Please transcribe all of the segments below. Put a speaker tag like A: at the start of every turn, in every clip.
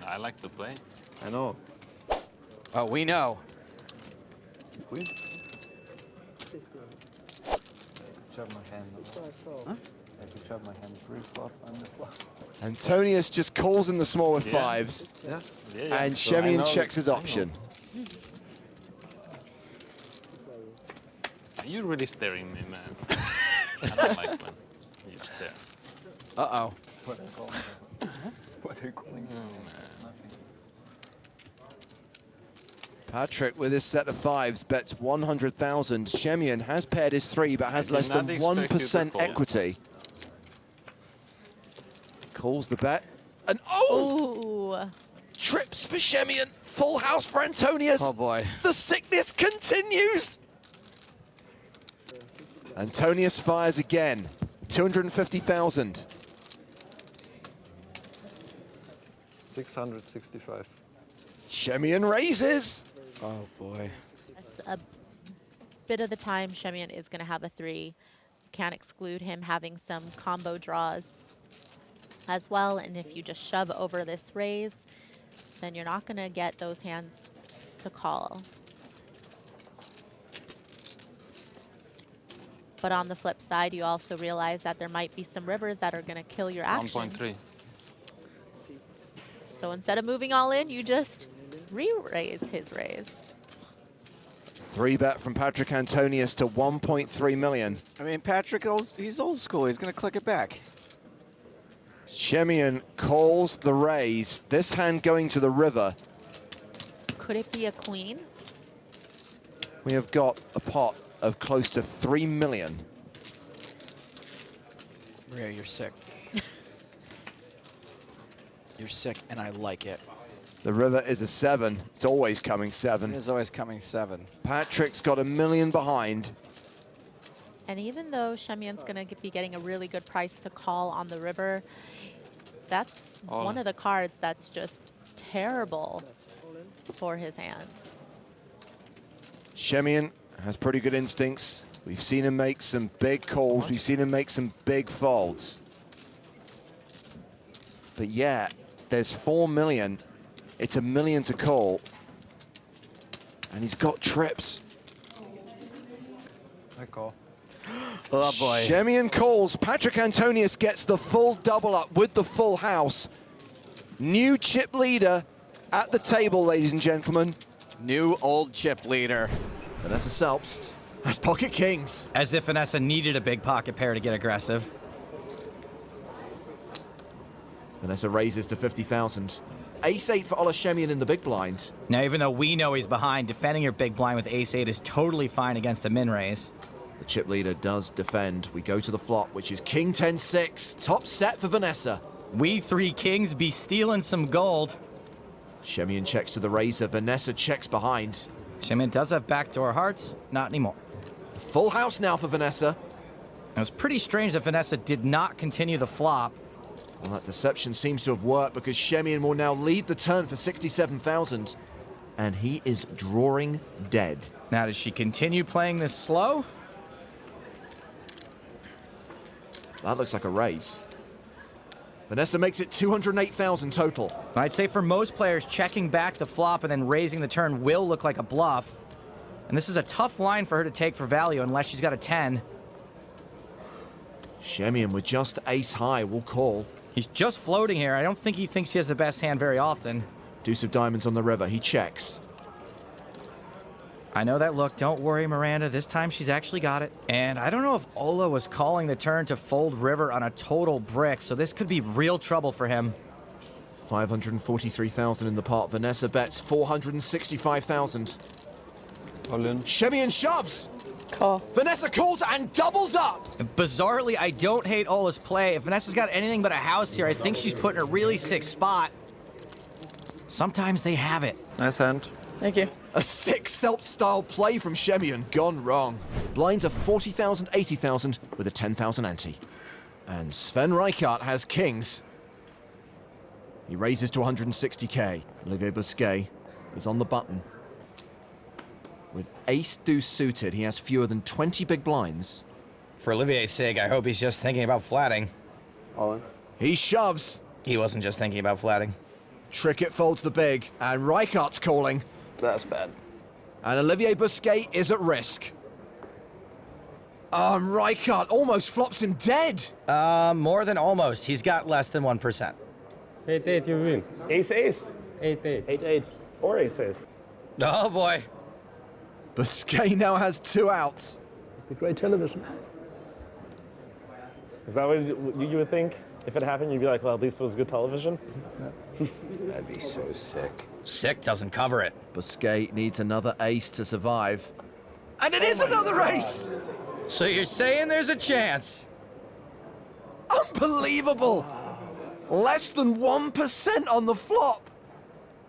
A: I like to play.
B: I know.
C: Oh, we know.
B: We?
D: Chop my hand.
C: Huh?
D: I can chop my hand pre-flop on the flop.
E: Antonius just calls in the small with fives.
B: Yeah.
E: And
A: So I
E: Schemion
A: know-
E: checks his
A: I know.
E: option.
A: Are you really staring me, man? I don't like when you stare.
C: Uh-oh.
D: What are you calling it? What are you calling it? Nothing.
E: Patrick, with his set of fives, bets 100,000. Schemion has paired his three, but has
A: did
E: less than
A: not expect you to
E: 1%
A: call.
E: equity. Calls the bet. And oh!
F: Ooh.
E: Trips for Schemion. Full house for Antonius.
C: Oh, boy.
E: The sickness continues. Antonius fires again. 250,000.
B: 665.
E: Schemion raises.
C: Oh, boy.
F: A bit of the time, Schemion is going to have a 3. Can't exclude him having some combo draws as well. And if you just shove over this raise, then you're not going to get those hands to call. But on the flip side, you also realize that there might be some rivers that are going to kill your action.
A: 1.3.
F: So instead of moving all in, you just re-raise his raise.
E: 3-bet from Patrick Antonius to 1.3 million.
C: I mean, Patrick, he's old school. He's going to click it back.
E: Schemion calls the raise. This hand going to the river.
F: Could it be a queen?
E: We have got a pot of close to 3 million.
C: Maria, you're sick. You're sick, and I like it.
E: The river is a 7. It's always coming
C: It
E: 7.
C: is always coming 7.
E: Patrick's got $1 million behind.
F: And even though Schemion's going to be getting a really good price to call on the river, that's one of the cards that's just terrible for his hand.
E: Schemion has pretty good instincts. We've seen him make some big calls. We've seen him make some big folds. But yeah, there's 4 million. It's $1 million to call. And he's got trips.
D: I call.
C: Oh, boy.
E: Schemion calls. Patrick Antonius gets the full double up with the full house. New chip leader at the table, ladies and gentlemen.
C: New old chip leader.
E: Vanessa Selbst has pocket kings.
G: As if Vanessa needed a big pocket pair to get aggressive.
E: Vanessa raises to 50,000. Ace-8 for Ola Schemion in the big blind.
G: Now, even though we know he's behind, defending your big blind with ace-8 is totally fine against a min raise.
E: The chip leader does defend. We go to the flop, which is King 10-6. Top set for Vanessa.
G: We 3 kings be stealing some gold.
E: Schemion checks to the raiser. Vanessa checks behind.
G: Schemion does have backdoor hearts. Not anymore.
E: Full house now for Vanessa.
G: It was pretty strange that Vanessa did not continue the flop.
E: Well, that deception seems to have worked because Schemion will now lead the turn for 67,000. And he is drawing dead.
G: Now, does she continue playing this slow?
E: That looks like a raise. Vanessa makes it 208,000 total.
G: I'd say for most players, checking back the flop and then raising the turn will look like a bluff. And this is a tough line for her to take for value unless she's got a 10.
E: Schemion with just ace high will call.
G: He's just floating here. I don't think he thinks he has the best hand very often.
E: Deuce of diamonds on the river. He checks.
G: I know that look. Don't worry, Miranda. This time she's actually got it. And I don't know if Ola was calling the turn to fold river on a total brick, so this could be real trouble for him.
E: 543,000 in the pot. Vanessa bets 465,000.
B: All in.
E: Schemion shoves.
F: Call.
E: Vanessa calls and doubles up.
G: Bizarrely, I don't hate Ola's play. If Vanessa's got anything but a house here, I think she's put in a really sick spot. Sometimes they have it.
B: Nice hand.
F: Thank you.
E: A sick Selbst-style play from Schemion gone wrong. Blinds are 40,000, 80,000 with a 10,000 ante. And Sven Reichardt has kings. He raises to 160k. Olivier Busquet is on the button. With ace-deuce suited, he has fewer than 20 big blinds.
G: For Olivier's sake, I hope he's just thinking about flatting.
B: All in.
E: He shoves.
G: He wasn't just thinking about flatting.
E: Trickett folds the big, and Reichardt's calling.
D: That's bad.
E: And Olivier Busquet is at risk. Reichardt almost flops him dead.
G: More than almost. He's got less than 1%.
H: 8-8, you win.
D: Ace-ace.
H: 8-8.
D: 8-8. Or ace-ace.
G: Oh boy.
E: Busquet now has 2 outs.
D: The great television. Is that what you would think? If it happened, you'd be like, well, at least it was good television?
B: That'd be so sick.
G: Sick doesn't cover it.
E: Busquet needs another ace to survive. And it is another ace!
G: So you're saying there's a chance?
E: Unbelievable! Less than 1% on the flop.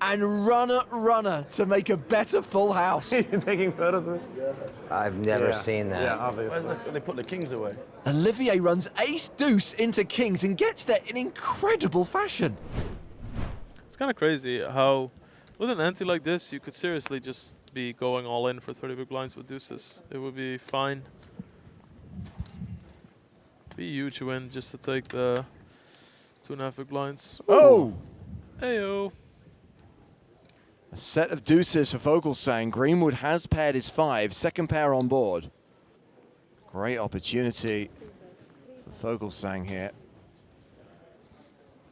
E: And runner to make a better full house.
D: You're taking photos of this?
B: I've never seen that.
D: Yeah, obviously.
I: They put the kings away.
E: Olivier runs ace-deuce into kings and gets there in incredible fashion.
J: It's kind of crazy how, with an ante like this, you could seriously just be going all in for 30 big blinds with deuces. It would be fine. Be a huge win just to take the 2.5 big blinds.
E: Oh!
J: Heyo.
E: A set of deuces for Vogelsang. Greenwood has paired his 5, second pair on board. Great opportunity for Vogelsang here.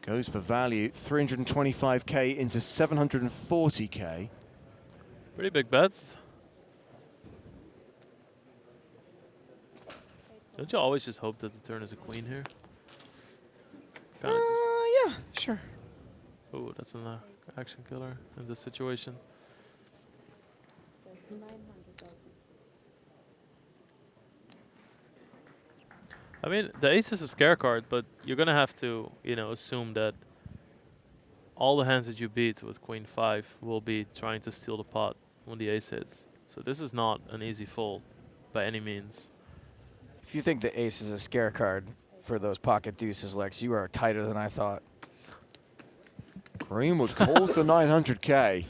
E: Goes for value, 325k into 740k.
J: Pretty big bets. Don't you always just hope that the turn is a queen here? Kinda
E: Yeah, sure.
J: oh, that's an action killer in this situation. I mean, the ace is a scare card, but you're gonna have to, you know, assume that all the hands that you beat with queen 5 will be trying to steal the pot when the ace hits. So this is not an easy fold by any means.
C: If you think the ace is a scare card for those pocket deuces, Lex, you are tighter than I thought.
E: Greenwood calls the 900k.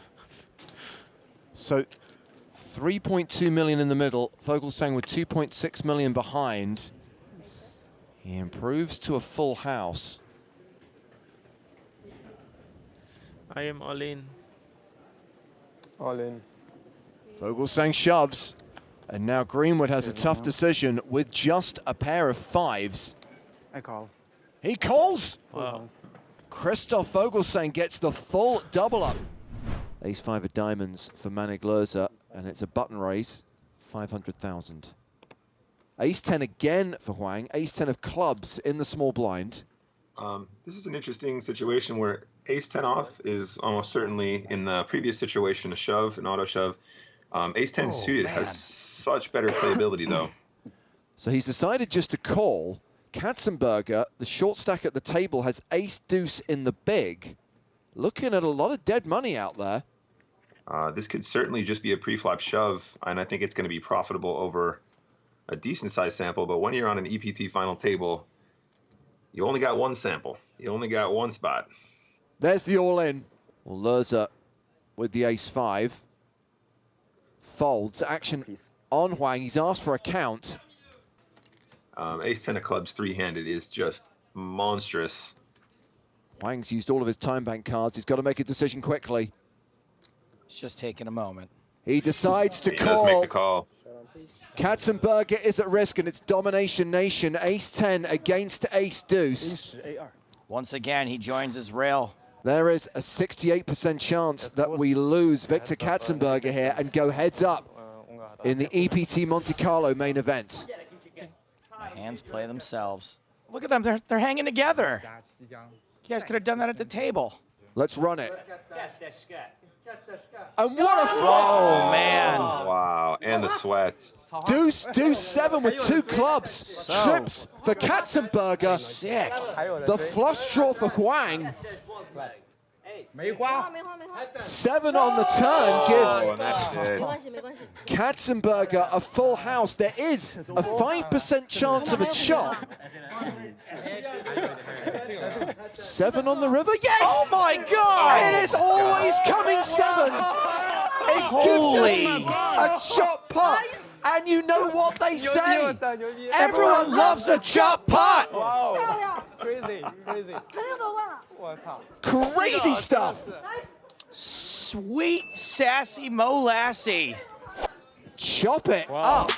E: So 3.2 million in the middle. Vogelsang with 2.6 million behind. He improves to a full house.
J: I am all in.
D: All in.
E: Vogelsang shoves. And now Greenwood has a tough decision with just a pair of 5s.
D: I call.
E: He calls!
J: Wow.
E: Christoph Vogelsang gets the full double up. Ace-5 of diamonds for Manig Loeser, and it's a button raise, 500,000. Ace-10 again for Huang, ace-10 of clubs in the small blind.
K: This is an interesting situation where ace-10 off is almost certainly, in the previous situation, a shove, an auto shove. Ace-10 suited has such better playability, though.
E: So he's decided just to call. Katzenberger, the short stack at the table, has ace-deuce in the big. Looking at a lot of dead money out there.
K: This could certainly just be a pre-flop shove, and I think it's going to be profitable over a decent-sized sample. But when you're on an EPT final table, you only got one sample. You only got one spot.
E: There's the all-in. Well, Loeser with the ace-5. Folds. Action on Huang. He's asked for a count.
K: Ace-10 of clubs three-handed is just monstrous.
E: Huang's used all of his time bank cards. He's got to make a decision quickly.
C: It's just taking a moment.
E: He decides to
K: He
E: call.
K: does make the call.
E: Katzenberger is at risk, and it's domination nation. Ace-10 against ace-deuce.
C: Once again, he joins his rail.
E: There is a 68% chance that we lose Victor Katzenberger here and go heads up in the EPT Monte Carlo main event.
C: The hands play themselves. Look at them, they're hanging together. You guys could have done that at the table.
E: Let's run it. And what a flop!
C: Oh, man.
K: Wow, and the sweats.
E: Deuce, deuce 7 with 2 clubs. Trips for Katzenberger.
C: Sick.
E: The flush draw for Huang. 7 on the turn gives
K: Oh, and that's it.
E: Katzenberger a full house. There is a 5% chance of a chop. 7 on the river. Yes!
C: Oh my God!
E: It is always coming 7. It gives us a chop pot. And you know what they say. Everyone loves a chop pot. Crazy stuff.
C: Sweet, sassy Mo Lassie.
E: Chop it up.